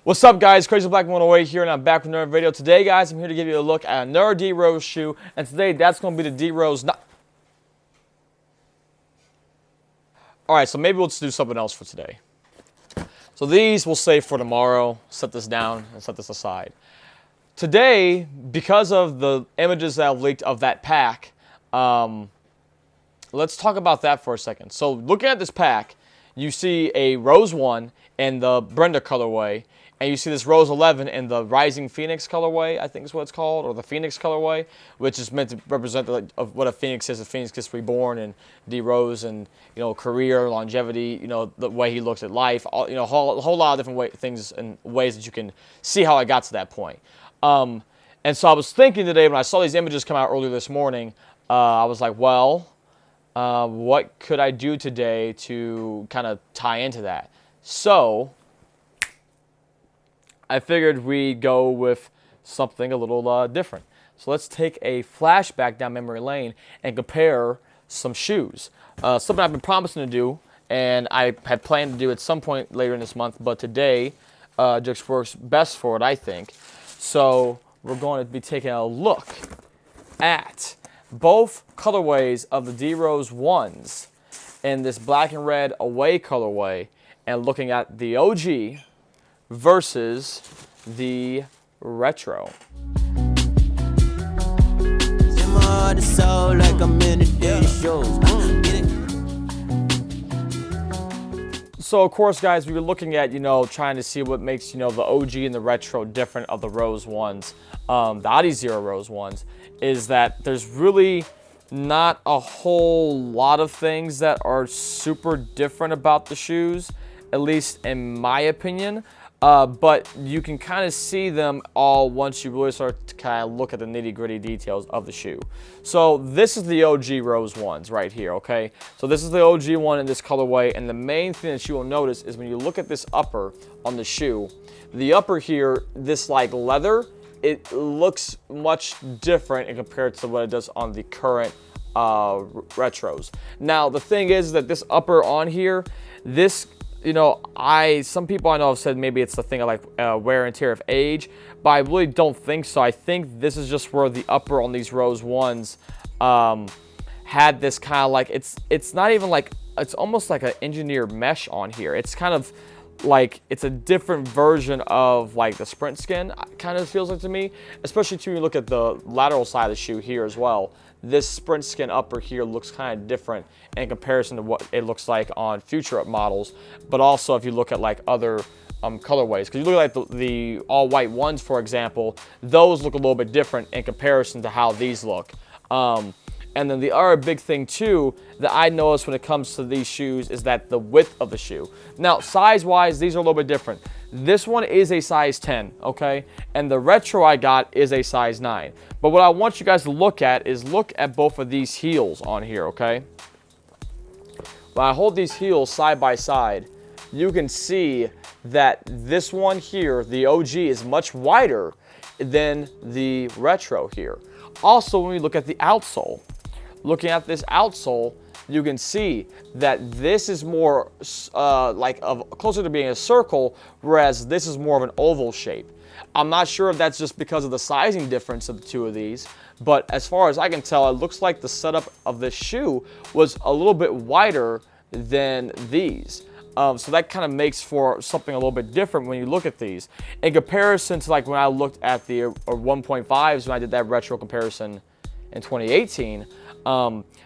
What's up, guys? Crazy Black 108 here, and I'm back with another video. Today, guys, I'm here to give you a look at another D Rose shoe, and today that's going to be the D Rose. Alright, so maybe we'll just do something else for today. So these we'll save for tomorrow. Set this down and set this aside. Today, because of the images that I've leaked of that pack, let's talk about that for a second. So looking at this pack, you see a Rose 1 in the Brenda colorway, and you see this Rose 11 in the Rising Phoenix colorway, I think is what it's called, or the Phoenix colorway, which is meant to represent of what a Phoenix is. A Phoenix gets reborn, and D Rose, and career, longevity, the way he looks at life, a whole lot of different things and ways that you can see how I got to that point. And so I was thinking today when I saw these images come out earlier this morning, I was like, well, what could I do today to kind of tie into that? So I figured we'd go with something a little different. So let's take a flashback down memory lane and compare some shoes. Something I've been promising to do, and I had planned to do at some point later in this month, but today just works best for it, I think. So we're going to be taking a look at both colorways of the D Rose 1s in this black and red away colorway, and looking at the OG versus the retro. So of course, guys, we were looking at, trying to see what makes, the OG and the retro different of the Rose 1s, the Adizero Rose 1s, is that there's really not a whole lot of things that are super different about the shoes, at least in my opinion. But you can kind of see them all once you really start to kind of look at the nitty-gritty details of the shoe. So this is the OG Rose 1s right here, okay? So this is the OG one in this colorway, and the main thing that you will notice is when you look at this upper on the shoe, the upper here, this like leather, it looks much different in compared to what it does on the current retros. Now, the thing is that this upper on here, this, some people I know have said maybe it's the thing of like wear and tear of age, but I really don't think so. I think this is just where the upper on these Rose 1s had this kind of like, it's not even like, it's almost like an engineered mesh on here. It's kind of like, it's a different version of like the Sprint skin, kind of feels like to me, especially when you look at the lateral side of the shoe here as well. This Sprint skin upper here looks kind of different in comparison to what it looks like on future models, but also if you look at like other colorways, because you look at like the all white ones, for example, those look a little bit different in comparison to how these look. And then the other big thing too that I noticed when it comes to these shoes is that the width of the shoe. Now, size-wise, these are a little bit different. This one is a size 10, okay? And the retro I got is a size 9. But what I want you guys to look at is look at both of these heels on here, okay? When I hold these heels side by side, you can see that this one here, the OG, is much wider than the retro here. Also, when we look at the outsole, looking at this outsole, you can see that this is more closer to being a circle, whereas this is more of an oval shape. I'm not sure if that's just because of the sizing difference of the two of these, but as far as I can tell, it looks like the setup of this shoe was a little bit wider than these. So that kind of makes for something a little bit different when you look at these. In comparison to like when I looked at the 1.5s when I did that retro comparison in 2018,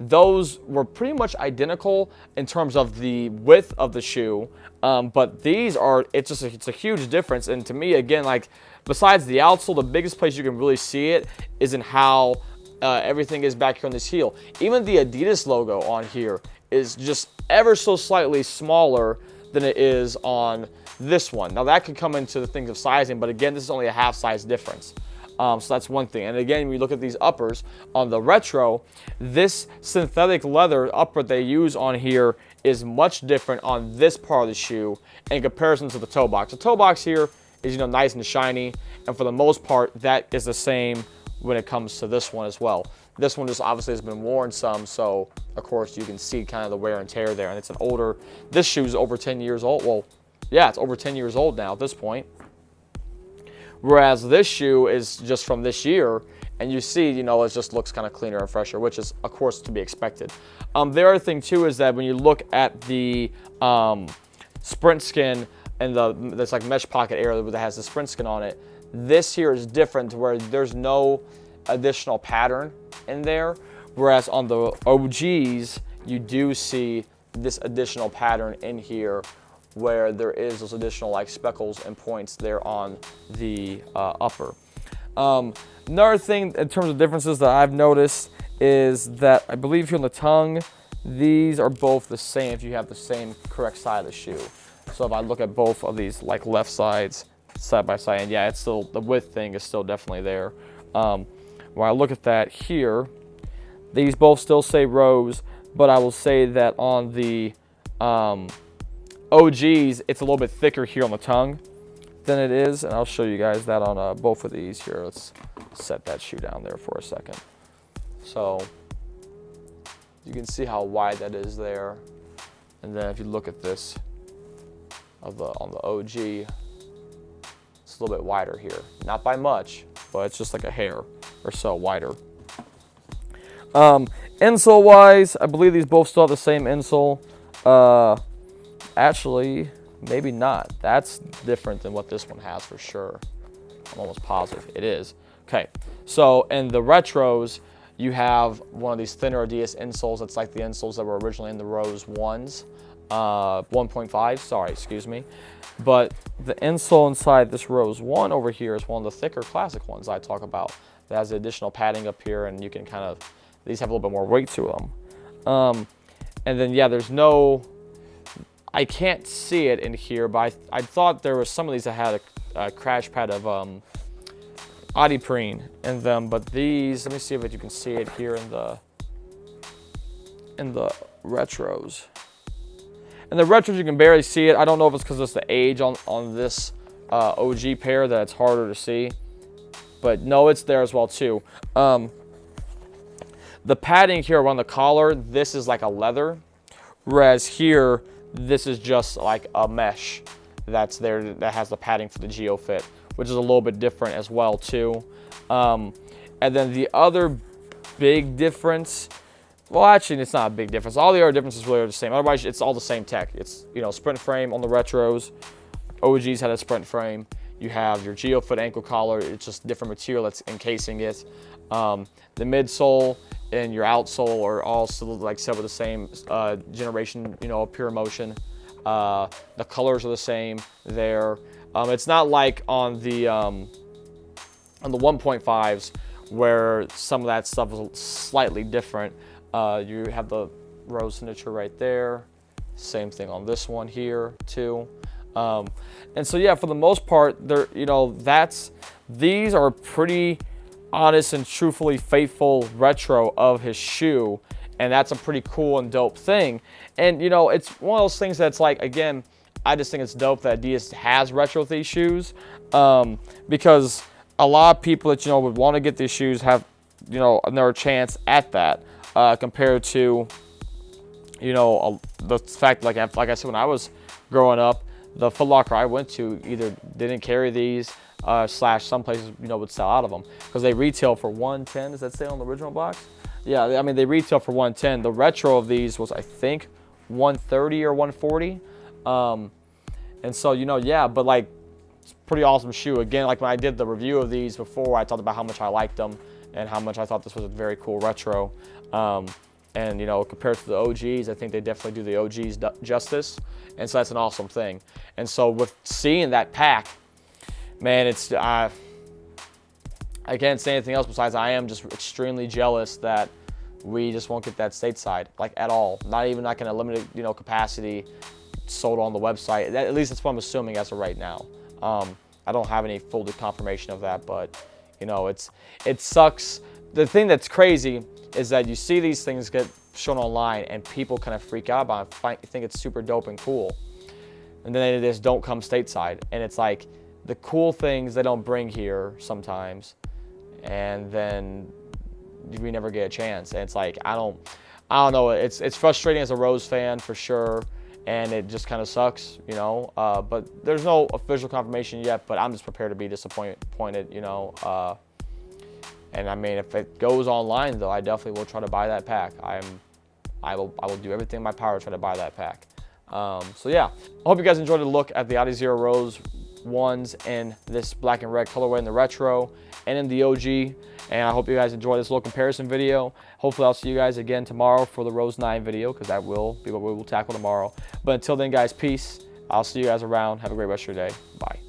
those were pretty much identical in terms of the width of the shoe, but these are, it's a huge difference. And to me, again, like besides the outsole, the biggest place you can really see it is in how everything is back here on this heel. Even the Adidas logo on here is just ever so slightly smaller than it is on this one. Now that could come into the things of sizing, but again, this is only a half size difference. So that's one thing. And again, when you look at these uppers on the retro, this synthetic leather upper they use on here is much different on this part of the shoe in comparison to the toe box. The toe box here is, nice and shiny, and for the most part, that is the same when it comes to this one as well. This one just obviously has been worn some, so of course you can see kind of the wear and tear there. And it's an older, this shoe's over 10 years old. Well, yeah, it's over 10 years old now at this point. Whereas this shoe is just from this year, and you see, you know, it just looks kind of cleaner and fresher, which is, of course, to be expected. The other thing, too, is that when you look at the sprint skin and there's like mesh pocket area that has the sprint skin on it, this here is different to where there's no additional pattern in there. Whereas on the OGs, you do see this additional pattern in here where there is those additional like speckles and points there on the upper. Another thing in terms of differences that I've noticed is that I believe here on the tongue, these are both the same if you have the same correct side of the shoe. So if I look at both of these like left sides side by side, and yeah, it's still, the width thing is still definitely there. When I look at that here, these both still say Rose, but I will say that on the OGs, it's a little bit thicker here on the tongue than it is, and I'll show you guys that on both of these here. Let's set that shoe down there for a second. So you can see how wide that is there, and then if you look at this on the OG, it's a little bit wider here. Not by much, but it's just like a hair or so wider. Insole wise, I believe these both still have the same insole. Actually, maybe not. That's different than what this one has for sure. I'm almost positive it is. Okay, so in the retros, you have one of these thinner Adidas insoles. That's like the insoles that were originally in the Rose 1s. 1.5, sorry, excuse me. But the insole inside this Rose 1 over here is one of the thicker classic ones I talk about. That has the additional padding up here, and you can kind of, these have a little bit more weight to them. And then, yeah, there's no, I can't see it in here, but I thought there was some of these that had a crash pad of Adiprene in them, but these, let me see if you can see it here in the retros. In the retros, you can barely see it. I don't know if it's because it's the age on this OG pair that it's harder to see, but no, it's there as well too. The padding here around the collar, this is like a leather, whereas here, this is just like a mesh that's there that has the padding for the Geo Fit, which is a little bit different as well too. And then the other big difference, well, actually, it's not a big difference. All the other differences really are the same. Otherwise, it's all the same tech. It's, you know, sprint frame on the retros. OGs had a sprint frame. You have your Geo Fit ankle collar. It's just different material that's encasing it. The midsole and your outsole are all still, like I said, with the same generation, you know, Pure Motion. The colors are the same there. It's not like on the 1.5s where some of that stuff is slightly different. You have the Rose signature right there. Same thing on this one here too. And so yeah, for the most part, they're, you know, these are pretty honest and truthfully faithful retro of his shoe, and that's a pretty cool and dope thing. And you know, it's one of those things that's like, again, I just think it's dope that Adidas has retro these shoes, because a lot of people that, you know, would want to get these shoes have, you know, another chance at that, compared to, you know, the fact, like I said, when I was growing up, the Foot Locker I went to either didn't carry these, slash some places, you know, would sell out of them because they retail for $110. Does that say on the original box? Yeah, I mean, they retail for $110. The retro of these was, I think, $130 or $140. And so, you know, yeah, but like, it's a pretty awesome shoe. Again, like when I did the review of these before, I talked about how much I liked them and how much I thought this was a very cool retro. And, you know, compared to the OGs, I think they definitely do the OGs justice. And so that's an awesome thing. And so with seeing that pack, man, it's, I can't say anything else besides I am just extremely jealous that we just won't get that stateside, like at all. Not even like in a limited, you know, capacity sold on the website. At least that's what I'm assuming as of right now. I don't have any full confirmation of that, but, you know, it sucks. The thing that's crazy is that you see these things get shown online and people kind of freak out about it, think it's super dope and cool. And then they just don't come stateside. And it's like the cool things they don't bring here sometimes. And then we never get a chance. And it's like, I don't know. It's frustrating as a Rose fan for sure. and it just kind of sucks, you know. But there's no official confirmation yet, but I'm just prepared to be disappointed, you know. And I mean, if it goes online, though, I definitely will try to buy that pack. I will do everything in my power to try to buy that pack. So yeah, I hope you guys enjoyed the look at the Adizero Rose ones in this black and red colorway in the retro and in the OG. And I hope you guys enjoy this little comparison video. Hopefully I'll see you guys again tomorrow for the Rose 9 video, because that will be what we will tackle tomorrow. But until then, guys, peace. I'll see you guys around. Have a great rest of your day. Bye.